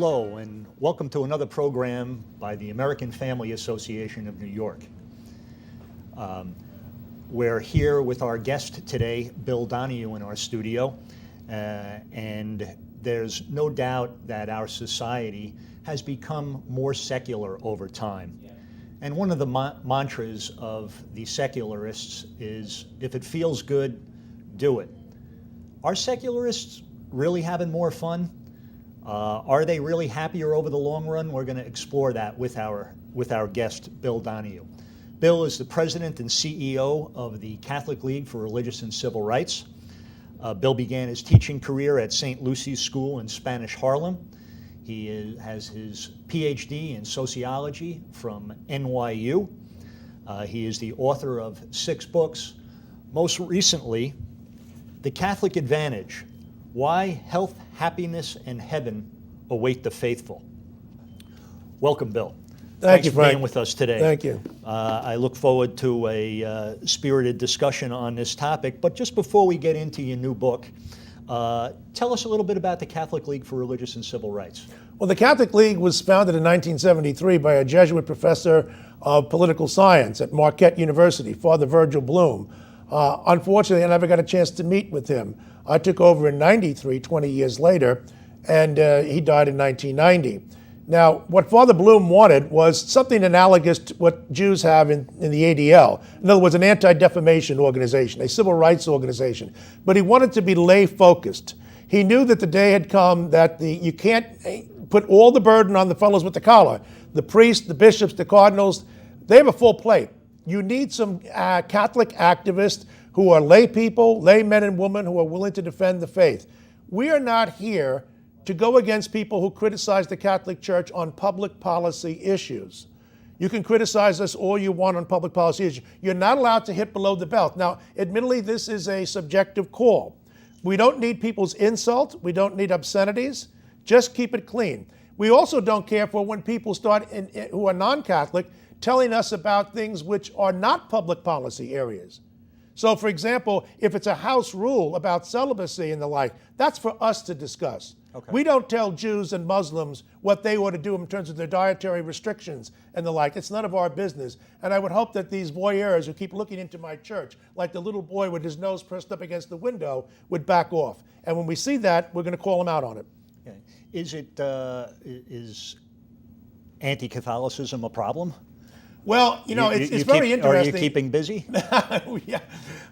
Hello, and welcome to another program by the American Family Association of New York. We're here with our guest today, Bill Donahue, in our studio, and there's no doubt that our society has become more secular over time. And one of the mantras of the secularists is, if it feels good, do it. Are secularists really having more fun? Are they really happier over the long run? We're going to explore that with our guest, Bill Donahue. Bill is the president and CEO of the Catholic League for Religious and Civil Rights. Bill began his teaching career at St. Lucy's School in Spanish Harlem. He has his PhD in sociology from NYU. He is the author of 6 books. Most recently, The Catholic Advantage: Why Health, Happiness, and Heaven Await the Faithful. Welcome, Bill. Thank you, Frank. Thanks for being with us today. Thank you. I look forward to a spirited discussion on this topic. But just before we get into your new book, tell us a little bit about the Catholic League for Religious and Civil Rights. Well, the Catholic League was founded in 1973 by a Jesuit professor of political science at Marquette University, Father Virgil Bloom. Unfortunately, I never got a chance to meet with him. I took over in 93, 20 years later, and he died in 1990. Now, what Father Bloom wanted was something analogous to what Jews have in the ADL. In other words, an anti-defamation organization, a civil rights organization. But he wanted to be lay-focused. He knew that the day had come that you can't put all the burden on the fellows with the collar. The priests, the bishops, the cardinals, they have a full plate. You need some Catholic activists who are lay people, lay men and women who are willing to defend the faith. We are not here to go against people who criticize the Catholic Church on public policy issues. You can criticize us all you want on public policy issues. You're not allowed to hit below the belt. Now, admittedly, this is a subjective call. We don't need people's insult. We don't need obscenities. Just keep it clean. We also don't care for when people start, who are non-Catholic, telling us about things which are not public policy areas. So, for example, if it's a house rule about celibacy and the like, that's for us to discuss. Okay. We don't tell Jews and Muslims what they ought to do in terms of their dietary restrictions and the like. It's none of our business. And I would hope that these voyeurs who keep looking into my church, like the little boy with his nose pressed up against the window, would back off. And when we see that, we're going to call them out on it. Okay. Is anti-Catholicism a problem? Well, it's very interesting. Are you keeping busy? Yeah.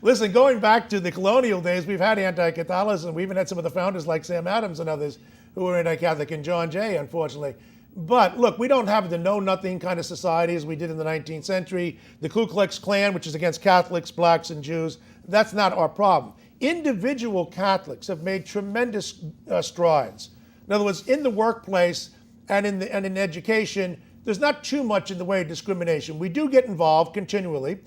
Listen, going back to the colonial days, we've had anti-Catholicism. We even had some of the founders like Sam Adams and others who were anti-Catholic, and John Jay, unfortunately. But look, we don't have the know-nothing kind of society as we did in the 19th century. The Ku Klux Klan, which is against Catholics, blacks, and Jews, that's not our problem. Individual Catholics have made tremendous strides. In other words, in the workplace and in education, there's not too much in the way of discrimination. We do get involved continually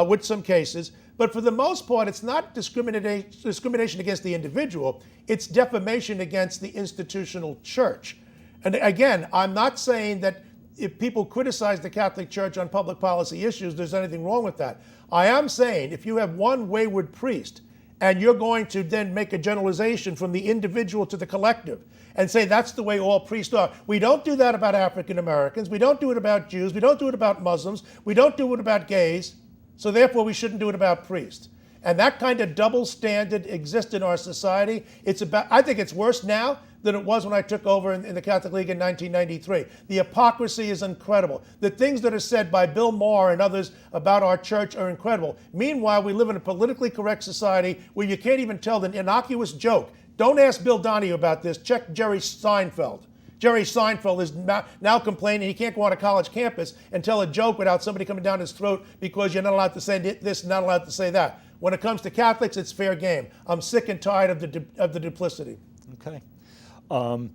with some cases, but for the most part, it's not discrimination against the individual, it's defamation against the institutional church. And again, I'm not saying that if people criticize the Catholic Church on public policy issues, there's anything wrong with that. I am saying if you have one wayward priest and you're going to then make a generalization from the individual to the collective and say that's the way all priests are. We don't do that about African Americans. We don't do it about Jews. We don't do it about Muslims. We don't do it about gays. So therefore, we shouldn't do it about priests. And that kind of double standard exists in our society. I think it's worse now than it was when I took over in the Catholic League in 1993. The hypocrisy is incredible. The things that are said by Bill Maher and others about our church are incredible. Meanwhile, we live in a politically correct society where you can't even tell the innocuous joke. Don't ask Bill Donahue about this. Check Jerry Seinfeld. Jerry Seinfeld is now complaining he can't go on a college campus and tell a joke without somebody coming down his throat because you're not allowed to say this, not allowed to say that. When it comes to Catholics, it's fair game. I'm sick and tired of the duplicity. Okay. I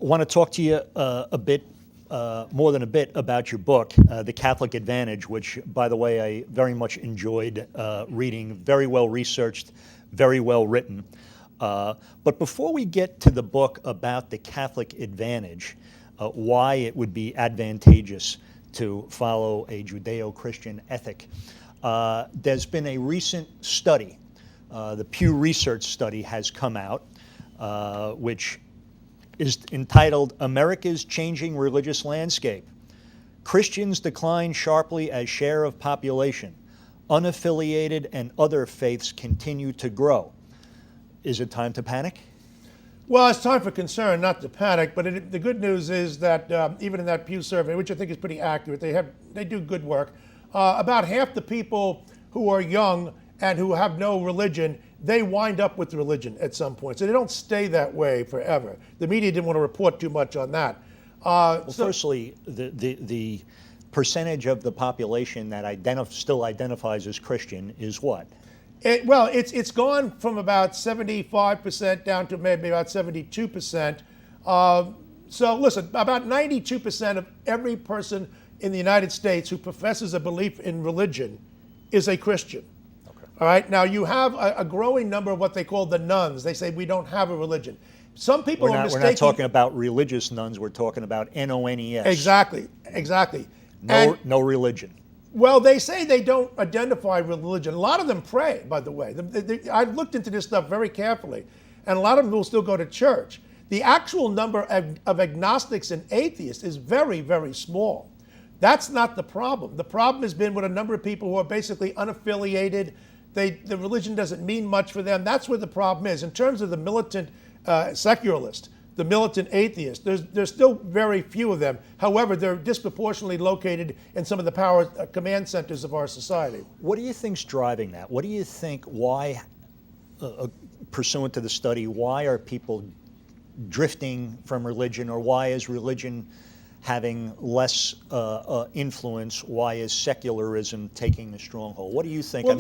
want to talk to you a bit, more than a bit, about your book, The Catholic Advantage, which, by the way, I very much enjoyed reading. Very well researched, very well written. But before we get to the book about the Catholic Advantage, why it would be advantageous to follow a Judeo-Christian ethic, there's been a recent study. The Pew Research study has come out, which is entitled America's Changing Religious Landscape. Christians decline sharply as share of population. Unaffiliated and other faiths continue to grow. Is it time to panic? Well, it's time for concern, not to panic. But the good news is that even in that Pew survey, which I think is pretty accurate, they do good work. About half the people who are young and who have no religion, they wind up with religion at some point. So they don't stay that way forever. The media didn't want to report too much on that. Firstly, the percentage of the population that still identifies as Christian is what? It's gone from about 75% down to maybe about 72%. So listen, about 92% of every person in the United States who professes a belief in religion is a Christian. Okay. All right. Now you have a growing number of what they call the nuns. They say we don't have a religion. Some people are mistaking. We're not talking about religious nuns. We're talking about NONES. Exactly. No religion. Well, they say they don't identify religion. A lot of them pray, by the way. I've looked into this stuff very carefully, and a lot of them will still go to church. The actual number of agnostics and atheists is very, very small. That's not the problem. The problem has been with a number of people who are basically unaffiliated. The religion doesn't mean much for them. That's where the problem is. In terms of the militant secularist, the militant atheist, there's still very few of them. However, they're disproportionately located in some of the power command centers of our society. What do you think's driving that? What do you think, why, pursuant to the study, why are people drifting from religion, or why is religion having less influence? Why is secularism taking a stronghold? What do you think? Well,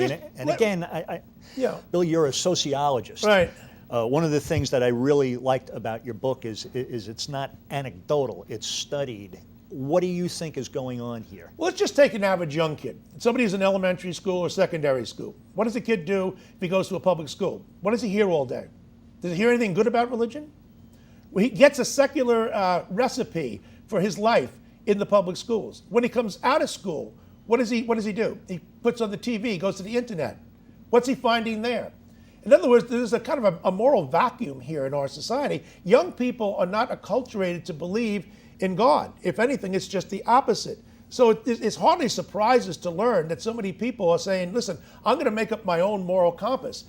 Bill, you're a sociologist. Right. One of the things that I really liked about your book is it's not anecdotal, it's studied. What do you think is going on here? Well, let's just take an average young kid. Somebody who's in elementary school or secondary school. What does a kid do if he goes to a public school? What does he hear all day? Does he hear anything good about religion? Well, he gets a secular recipe for his life in the public schools. When he comes out of school, what does he do? He puts on the TV, goes to the internet. What's he finding there? In other words, there's a kind of a moral vacuum here in our society. Young people are not acculturated to believe in God. If anything, it's just the opposite. So it's hardly surprises to learn that so many people are saying, listen, I'm going to make up my own moral compass.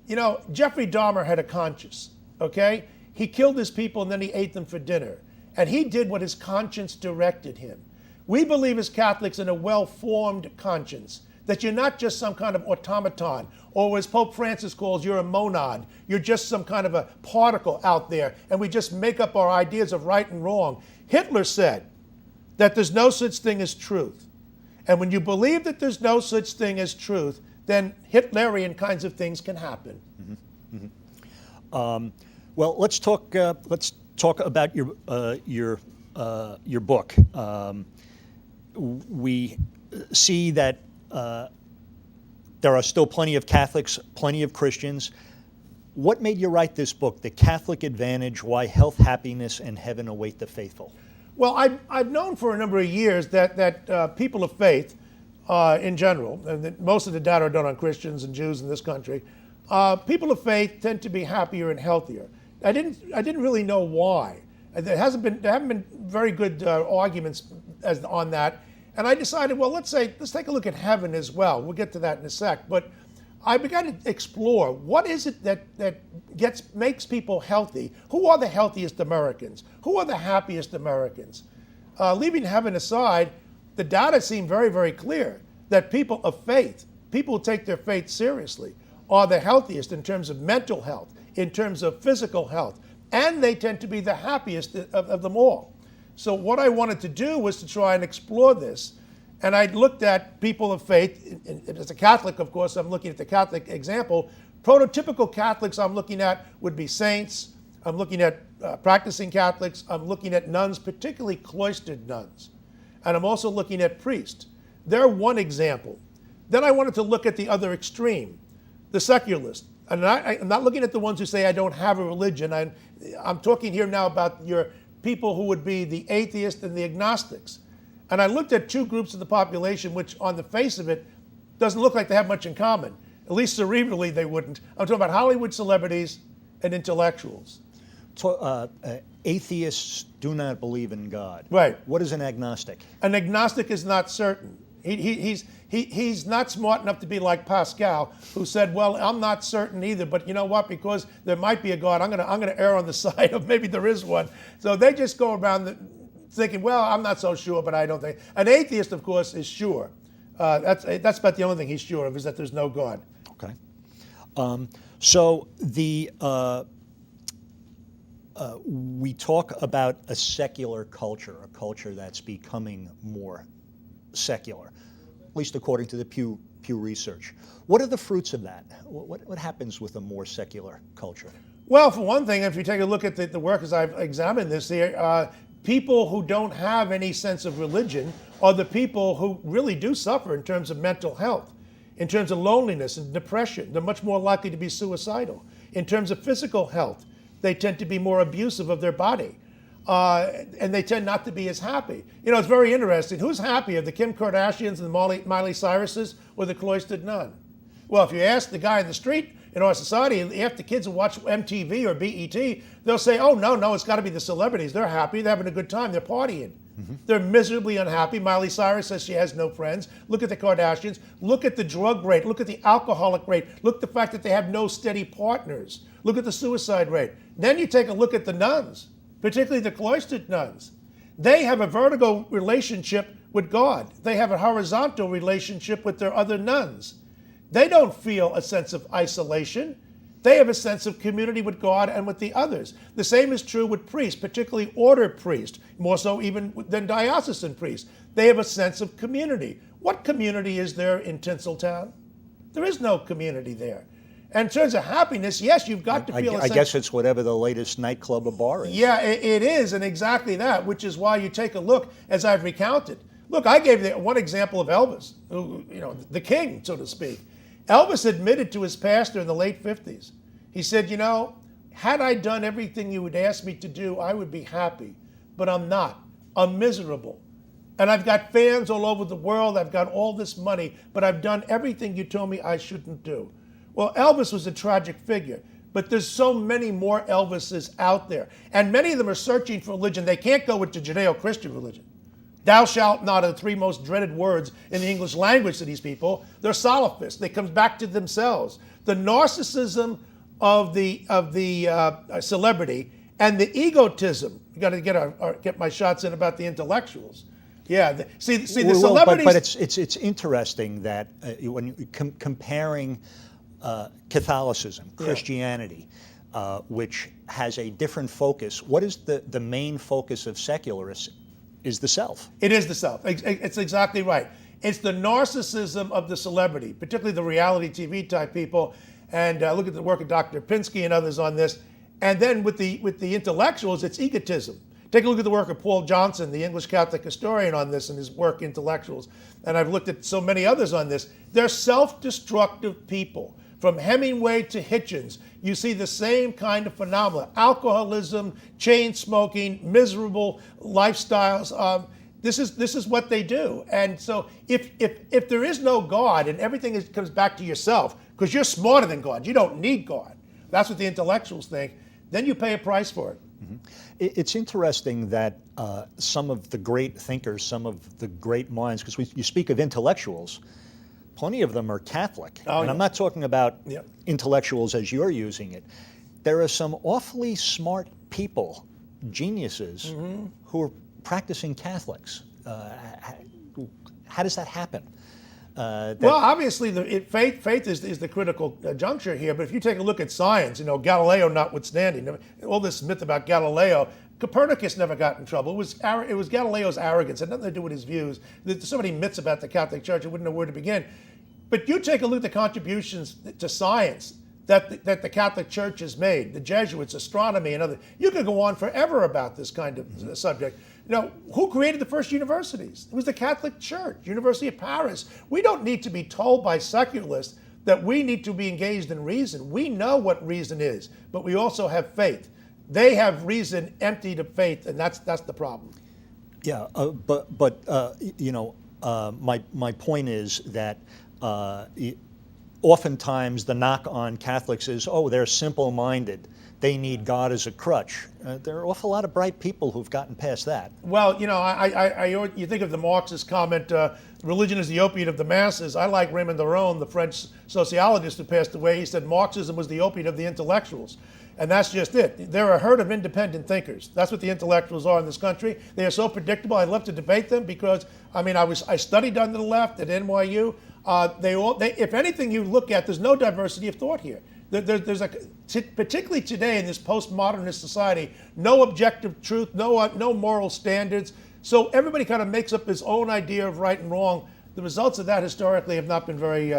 You know, Jeffrey Dahmer had a conscience, okay? He killed his people and then he ate them for dinner. And he did what his conscience directed him. We believe as Catholics in a well-formed conscience, that you're not just some kind of automaton, or as Pope Francis calls, you're a monad. You're just some kind of a particle out there, and we just make up our ideas of right and wrong. Hitler said that there's no such thing as truth. And when you believe that there's no such thing as truth, then Hitlerian kinds of things can happen. Mm-hmm. Mm-hmm. Well, let's talk about your book. We see that there are still plenty of Catholics, plenty of Christians. What made you write this book, The Catholic Advantage: Why Health, Happiness, and Heaven Await the Faithful? Well, I've known for a number of years that people of faith, in general, and that most of the data are done on Christians and Jews in this country, people of faith tend to be happier and healthier. I didn't really know why. There haven't been very good arguments on that. And I decided, well, let's take a look at heaven as well. We'll get to that in a sec. But I began to explore, what is it that makes people healthy? Who are the healthiest Americans? Who are the happiest Americans? Leaving heaven aside, the data seem very, very clear that people of faith, people who take their faith seriously, are the healthiest in terms of mental health, in terms of physical health, and they tend to be the happiest of them all. So what I wanted to do was to try and explore this. And I looked at people of faith. As a Catholic, of course, I'm looking at the Catholic example. Prototypical Catholics I'm looking at would be saints. I'm looking at practicing Catholics. I'm looking at nuns, particularly cloistered nuns. And I'm also looking at priests. They're one example. Then I wanted to look at the other extreme, the secularists. And I'm not looking at the ones who say I don't have a religion. I'm talking here now about your people who would be the atheists and the agnostics. And I looked at two groups of the population which on the face of it doesn't look like they have much in common. At least cerebrally they wouldn't. I'm talking about Hollywood celebrities and intellectuals. Atheists do not believe in God. Right. What is an agnostic? An agnostic is not certain. He's not smart enough to be like Pascal, who said, "Well, I'm not certain either, but you know what? Because there might be a God, I'm gonna err on the side of maybe there is one." So they just go around thinking, "Well, I'm not so sure, but I don't think." An atheist, of course, is sure. That's about the only thing he's sure of, is that there's no God. Okay. So we talk about a secular culture, a culture that's becoming more secular, at least according to the Pew Research. What are the fruits of that? What happens with a more secular culture? Well, for one thing, if you take a look at the work as I've examined this here, people who don't have any sense of religion are the people who really do suffer in terms of mental health, in terms of loneliness and depression. They're much more likely to be suicidal. In terms of physical health, they tend to be more abusive of their body. And they tend not to be as happy. You know, it's very interesting. Who's happier, the Kim Kardashians and the Miley Cyruses, or the cloistered nun? Well, if you ask the guy in the street in our society, if the kids who watch MTV or BET, they'll say, "Oh, no, it's got to be the celebrities. They're happy. They're having a good time. They're partying." Mm-hmm. They're miserably unhappy. Miley Cyrus says she has no friends. Look at the Kardashians. Look at the drug rate. Look at the alcoholic rate. Look at the fact that they have no steady partners. Look at the suicide rate. Then you take a look at the nuns, particularly the cloistered nuns. They have a vertical relationship with God. They have a horizontal relationship with their other nuns. They don't feel a sense of isolation. They have a sense of community with God and with the others. The same is true with priests, particularly order priests, more so even than diocesan priests. They have a sense of community. What community is there in Tinseltown? There is no community there. And in terms of happiness, yes, you've got to feel a sense. I guess it's whatever the latest nightclub or bar is. Yeah, it is, and exactly that, which is why you take a look, as I've recounted. Look, I gave one example of Elvis, who, you know, the king, so to speak. Elvis admitted to his pastor in the late 50s. He said, "You know, had I done everything you would ask me to do, I would be happy. But I'm not. I'm miserable. And I've got fans all over the world. I've got all this money, but I've done everything you told me I shouldn't do." Well, Elvis was a tragic figure, but there's so many more Elvises out there. And many of them are searching for religion. They can't go with the Judeo-Christian religion. "Thou shalt not" are the three most dreaded words in the English language to these people. They're Salafists. They come back to themselves. The narcissism of the celebrity and the egotism. You got to get my shots in about the intellectuals. Yeah, the celebrities. But it's interesting that when you comparing Catholicism, Christianity, which has a different focus. What is the main focus of secularists? Is the self. It is the self. It's exactly right. It's the narcissism of the celebrity, particularly the reality TV type people. And look at the work of Dr. Pinsky and others on this. And then with the intellectuals, it's egotism. Take a look at the work of Paul Johnson, the English Catholic historian, on this and his work, Intellectuals. And I've looked at so many others on this. They're self-destructive people. From Hemingway to Hitchens, you see the same kind of phenomena: alcoholism, chain smoking, miserable lifestyles. This is what they do. And so if there is no God and everything comes back to yourself, because you're smarter than God, you don't need God. That's what the intellectuals think. Then you pay a price for it. Mm-hmm. It's interesting that some of the great thinkers, some of the great minds, because you speak of intellectuals, plenty of them are Catholic. Oh, and yeah. I'm not talking about Yeah. intellectuals as you're using it. There are some awfully smart people, geniuses, Mm-hmm. who are practicing Catholics. How does that happen? Well, obviously, faith is the critical juncture here. But if you take a look at science, you know, Galileo notwithstanding, all this myth about Galileo, Copernicus never got in trouble. It was Galileo's arrogance. It had nothing to do with his views. There's so many myths about the Catholic Church, I wouldn't know where to begin. But you take a look at the contributions to science that the Catholic Church has made, the Jesuits, astronomy, and other. You could go on forever about this kind of subject. You know, who created the first universities? It was the Catholic Church, University of Paris. We don't need to be told by secularists that we need to be engaged in reason. We know what reason is, but we also have faith. They have reason emptied of faith, and that's the problem. Yeah, but you know, my point is that oftentimes the knock on Catholics is, oh, they're simple-minded. They need God as a crutch. There are an awful lot of bright people who've gotten past that. Well, you know, you think of the Marxist comment, religion is the opiate of the masses. I like Raymond Aron, the French sociologist who passed away. He said Marxism was the opiate of the intellectuals. And that's just it. They're a herd of independent thinkers. That's what the intellectuals are in this country. They are so predictable. I love to debate them because, I mean, I studied under the left at NYU. If anything you look at, there's no diversity of thought here. There's particularly today in this postmodernist society, no objective truth, no moral standards. So everybody kind of makes up his own idea of right and wrong. The results of that historically have not been very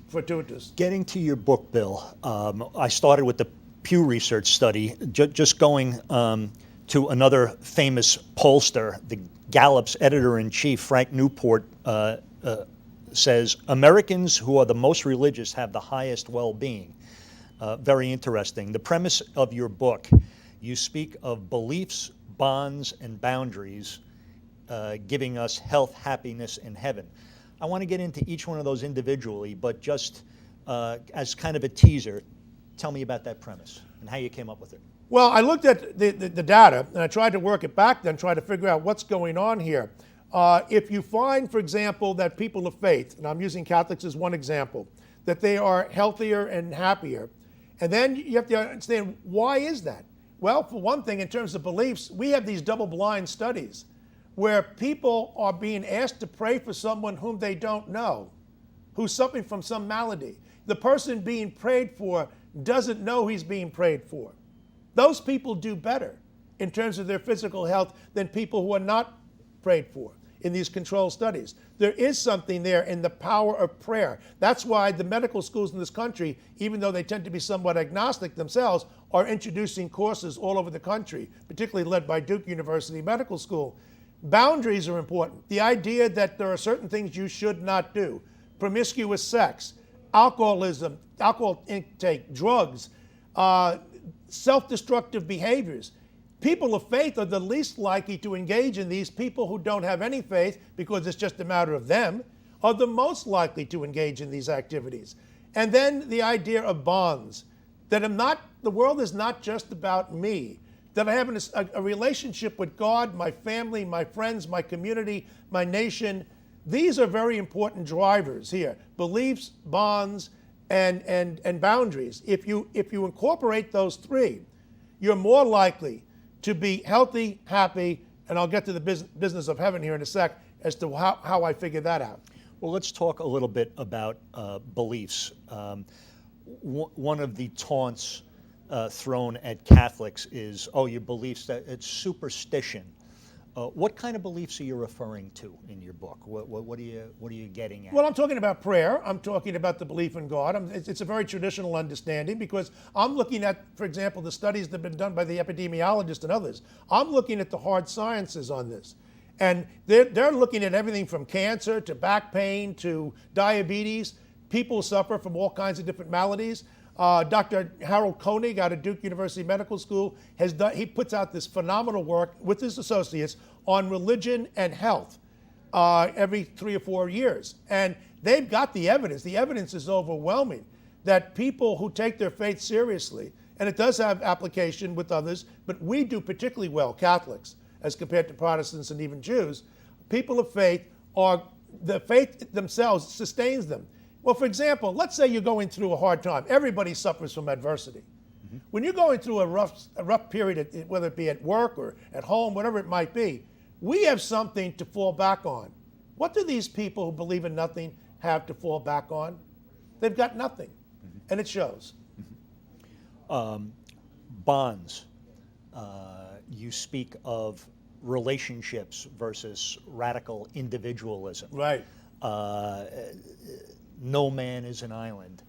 fortuitous. Getting to your book, Bill, I started with the Pew Research study, just going to another famous pollster, the Gallup's editor-in-chief, Frank Newport, says, Americans who are the most religious have the highest well-being. Very interesting. The premise of your book, you speak of beliefs, bonds, and boundaries giving us health, happiness, and heaven. I want to get into each one of those individually, but just as kind of a teaser, tell me about that premise and how you came up with it. Well, I looked at the data, and I tried to work it back then, try to figure out what's going on here. If you find, for example, that people of faith, and I'm using Catholics as one example, that they are healthier and happier, and then you have to understand, why is that? Well, for one thing, in terms of beliefs, we have these double-blind studies where people are being asked to pray for someone whom they don't know, who's suffering from some malady. The person being prayed for doesn't know he's being prayed for. Those people do better in terms of their physical health than people who are not prayed for in these controlled studies. There is something there in the power of prayer. That's why the medical schools in this country, even though they tend to be somewhat agnostic themselves, are introducing courses all over the country, particularly led by Duke University Medical School. Boundaries are important. The idea that there are certain things you should not do. Promiscuous sex, alcoholism, alcohol intake, drugs, self-destructive behaviors. People of faith are the least likely to engage in these. People who don't have any faith, because it's just a matter of them, are the most likely to engage in these activities. And then the idea of bonds, that the world is not just about me, that I have a relationship with God, my family, my friends, my community, my nation. These are very important drivers here. Beliefs, bonds, and boundaries. If you incorporate those three, you're more likely to be healthy, happy, and I'll get to the business of heaven here in a sec as to how I figured that out. Well, let's talk a little bit about beliefs. One of the taunts thrown at Catholics is, oh, your beliefs, that it's superstition. What kind of beliefs are you referring to in your book? What are you getting at? Well, I'm talking about prayer. I'm talking about the belief in God. It's a very traditional understanding because I'm looking at, for example, the studies that have been done by the epidemiologists and others. I'm looking at the hard sciences on this. And they're looking at everything from cancer to back pain to diabetes. People suffer from all kinds of different maladies. Dr. Harold Koenig out of Duke University Medical School he puts out this phenomenal work with his associates on religion and health every 3 or 4 years. And they've got the evidence. The evidence is overwhelming that people who take their faith seriously, and it does have application with others, but we do particularly well, Catholics, as compared to Protestants and even Jews. People of faith the faith themselves sustains them. Well, for example, let's say you're going through a hard time. Everybody suffers from adversity. Mm-hmm. When you're going through a rough period, whether it be at work or at home, whatever it might be, we have something to fall back on. What do these people who believe in nothing have to fall back on? They've got nothing, mm-hmm. and it shows. Mm-hmm. Bonds. You speak of relationships versus radical individualism. Right. No man is an island.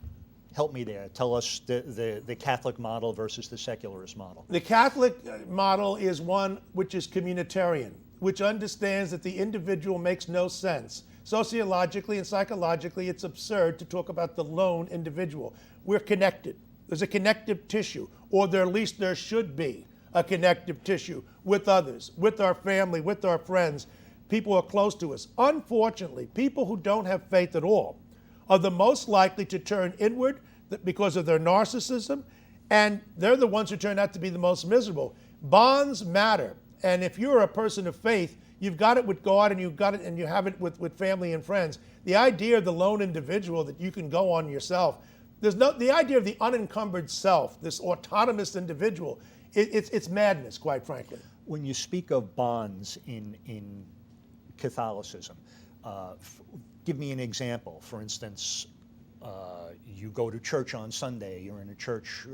Help me there. Tell us the Catholic model versus the secularist model. The Catholic model is one which is communitarian, which understands that the individual makes no sense. Sociologically and psychologically, it's absurd to talk about the lone individual. We're connected. There's a connective tissue, or at least there should be a connective tissue with others, with our family, with our friends, people who are close to us. Unfortunately, people who don't have faith at all are the most likely to turn inward because of their narcissism, and they're the ones who turn out to be the most miserable. Bonds matter, and if you're a person of faith, you've got it with God, and you've got it, and you have it with family and friends. The idea of the lone individual that you can go on yourself, the idea of the unencumbered self, this autonomous individual, it's madness, quite frankly. When you speak of bonds in Catholicism, give me an example. For instance, you go to church on Sunday, you're in a church,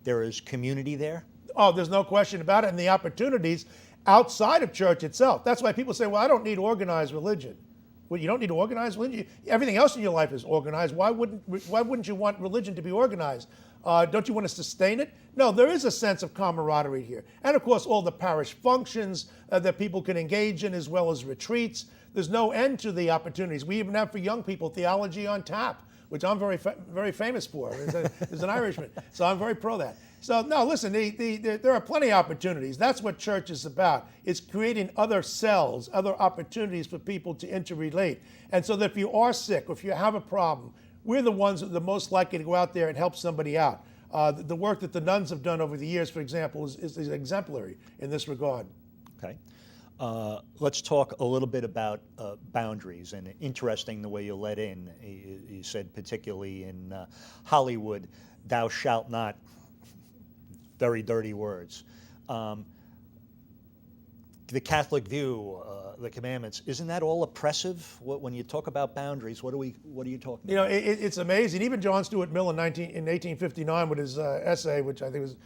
there is community there? Oh, there's no question about it, and the opportunities outside of church itself. That's why people say, well, I don't need organized religion. Well, you don't need organized religion. Everything else in your life is organized. Why wouldn't you want religion to be organized? Don't you want to sustain it? No, there is a sense of camaraderie here. And of course, all the parish functions that people can engage in, as well as retreats. There's no end to the opportunities. We even have for young people theology on tap, which I'm very famous for as an Irishman. So I'm very pro that. So no, listen, there are plenty of opportunities. That's what church is about. It's creating other cells, other opportunities for people to interrelate. And so that if you are sick or if you have a problem, we're the ones that are the most likely to go out there and help somebody out. The work that the nuns have done over the years, for example, is exemplary in this regard. Okay. Let's talk a little bit about boundaries, and interesting the way you let in. You said particularly in Hollywood, thou shalt not, very dirty words. The Catholic view, the commandments, isn't that all oppressive? When you talk about boundaries, what are you talking about? It's amazing. Even John Stuart Mill in 1859 with his essay, which I think was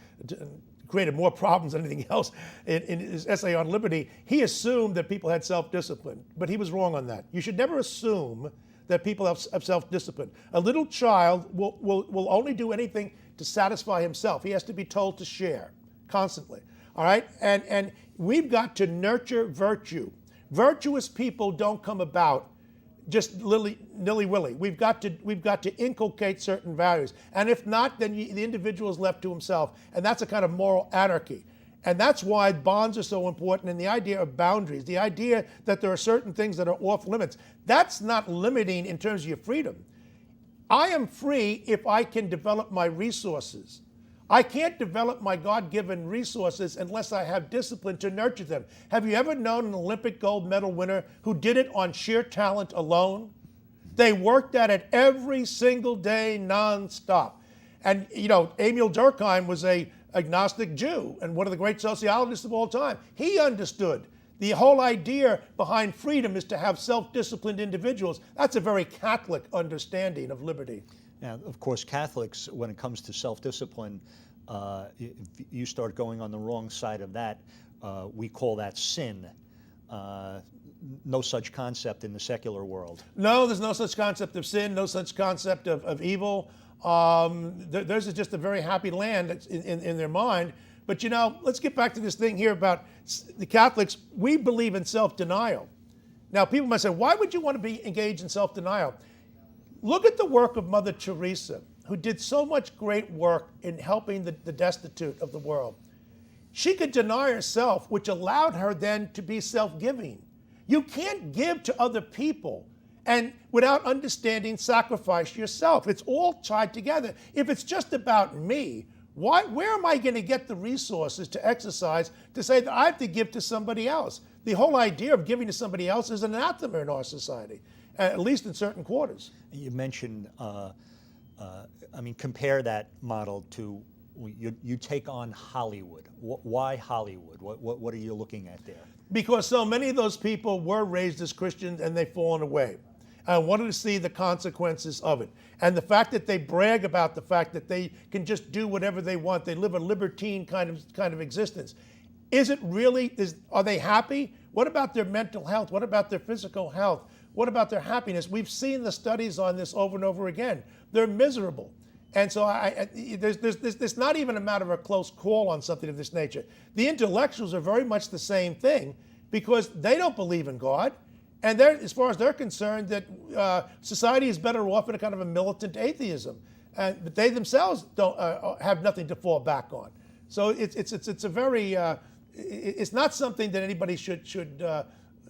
created more problems than anything else in his essay on liberty, he assumed that people had self-discipline, but he was wrong on that. You should never assume that people have self-discipline. A little child will only do anything to satisfy himself. He has to be told to share constantly, all right? And we've got to nurture virtue. Virtuous people don't come about just nilly-willy. We've got to inculcate certain values. And if not, then the individual is left to himself. And that's a kind of moral anarchy. And that's why bonds are so important, and the idea of boundaries, the idea that there are certain things that are off limits. That's not limiting in terms of your freedom. I am free if I can develop my resources. I can't develop my God-given resources unless I have discipline to nurture them. Have you ever known an Olympic gold medal winner who did it on sheer talent alone? They worked at it every single day, nonstop. And, Emil Durkheim was an agnostic Jew and one of the great sociologists of all time. He understood the whole idea behind freedom is to have self-disciplined individuals. That's a very Catholic understanding of liberty. Now, of course, Catholics, when it comes to self-discipline, if you start going on the wrong side of that, we call that sin. No such concept in the secular world. No, there's no such concept of sin, no such concept of evil. There's just a very happy land in their mind. But let's get back to this thing here about the Catholics. We believe in self-denial. Now, people might say, why would you want to be engaged in self-denial? Look at the work of Mother Teresa, who did so much great work in helping the destitute of the world. She could deny herself, which allowed her then to be self-giving. You can't give to other people and without understanding sacrifice yourself. It's all tied together. If it's just about me, where am I going to get the resources to exercise to say that I have to give to somebody else? The whole idea of giving to somebody else is an anathema in our society, at least in certain quarters. You mentioned, compare that model to, you take on Hollywood. Why Hollywood? What are you looking at there? Because so many of those people were raised as Christians and they've fallen away. I wanted to see the consequences of it. And the fact that they brag about the fact that they can just do whatever they want, they live a libertine kind of existence. Is it really, are they happy? What about their mental health? What about their physical health? What about their happiness? We've seen the studies on this over and over again. They're miserable. And so there's not even a matter of a close call on something of this nature. The intellectuals are very much the same thing because they don't believe in God. And as far as they're concerned, that society is better off in a kind of a militant atheism, but they themselves don't have nothing to fall back on. So it's a very it's not something that anybody should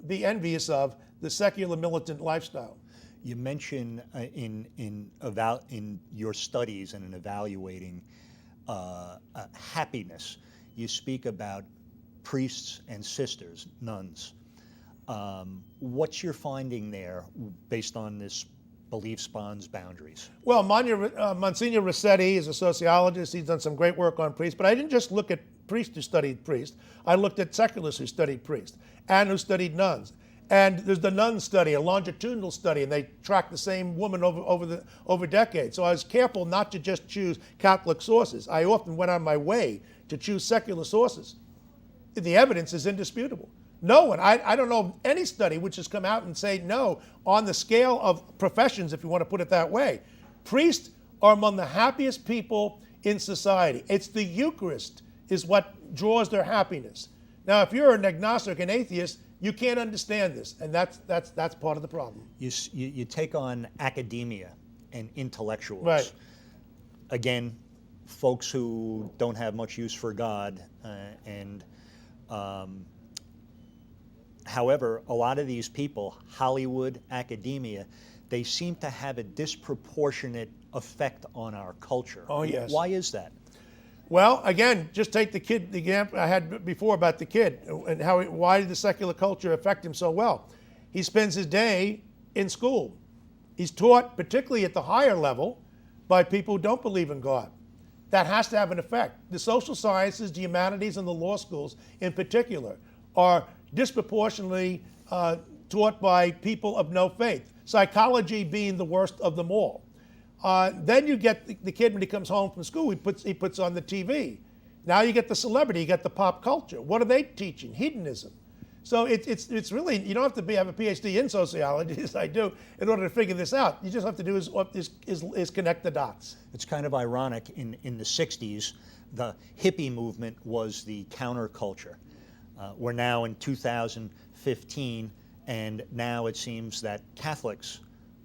be envious of, the secular militant lifestyle. You mention in your studies and in evaluating happiness, you speak about priests and sisters, nuns. What's your finding there based on this belief spans boundaries? Well, Monsignor Rossetti is a sociologist. He's done some great work on priests, but I didn't just look at priests who studied priests. I looked at secularists who studied priests and who studied nuns. And there's the nun study, a longitudinal study, and they track the same woman over decades. So I was careful not to just choose Catholic sources. I often went on my way to choose secular sources. The evidence is indisputable. No one, I don't know of any study which has come out and say no on the scale of professions, if you want to put it that way. Priests are among the happiest people in society. It's the Eucharist is what draws their happiness. Now, if you're an agnostic, an atheist, you can't understand this, and that's part of the problem. You take on academia and intellectuals. Right. Again, folks who don't have much use for God, however, a lot of these people, Hollywood, academia, they seem to have a disproportionate effect on our culture. Oh, yes. Why is that? Well, again, just take the example I had before about the kid and why did the secular culture affect him so well? He spends his day in school. He's taught, particularly at the higher level, by people who don't believe in God. That has to have an effect. The social sciences, the humanities, and the law schools in particular are disproportionately taught by people of no faith, psychology being the worst of them all. Then you get the kid when he comes home from school, he puts on the TV. Now you get the celebrity, you get the pop culture. What are they teaching? Hedonism. So it's really, you don't have to have a PhD in sociology, as I do, in order to figure this out. You just have to do is connect the dots. It's kind of ironic, in the 60s, the hippie movement was the counterculture. We're now in 2015, and now it seems that Catholics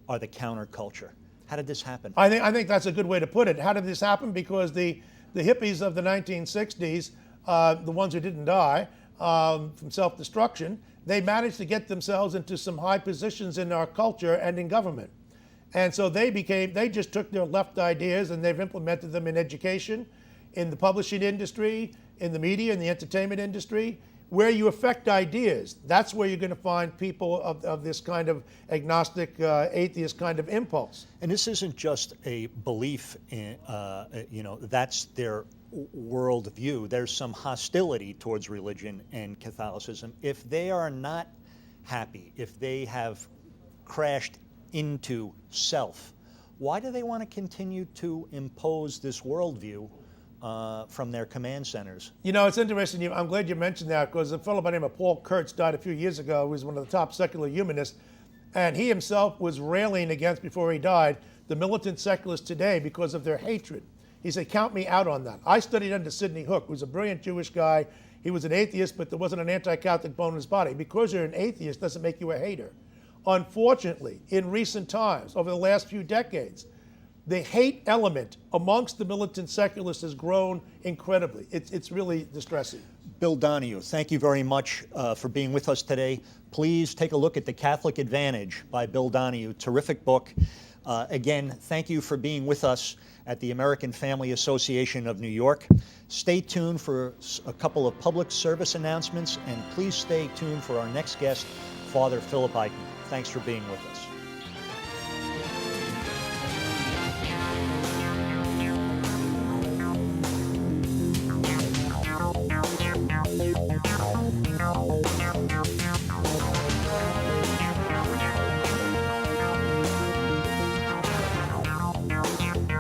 are the counterculture. How did this happen? I think that's a good way to put it. How did this happen? Because the hippies of the 1960s, the ones who didn't die from self-destruction, they managed to get themselves into some high positions in our culture and in government. And so they just took their left ideas and they've implemented them in education, in the publishing industry, in the media, in the entertainment industry. Where you affect ideas, that's where you're going to find people of this kind of agnostic, atheist kind of impulse. And this isn't just a belief in, that's their worldview. There's some hostility towards religion and Catholicism. If they are not happy, if they have crashed into self, why do they want to continue to impose this worldview from their command centers? You know, it's interesting. I'm glad you mentioned that because a fellow by the name of Paul Kurtz died a few years ago. He was one of the top secular humanists. And he himself was railing against, before he died, the militant secularists today because of their hatred. He said, count me out on that. I studied under Sidney Hook, who was a brilliant Jewish guy. He was an atheist, but there wasn't an anti-Catholic bone in his body. Because you're an atheist doesn't make you a hater. Unfortunately, in recent times, over the last few decades, the hate element amongst the militant secularists has grown incredibly. It's really distressing. Bill Donahue, thank you very much for being with us today. Please take a look at The Catholic Advantage by Bill Donahue. Terrific book. Again, thank you for being with us at the American Family Association of New York. Stay tuned for a couple of public service announcements, and please stay tuned for our next guest, Father Philip Eichen. Thanks for being with us.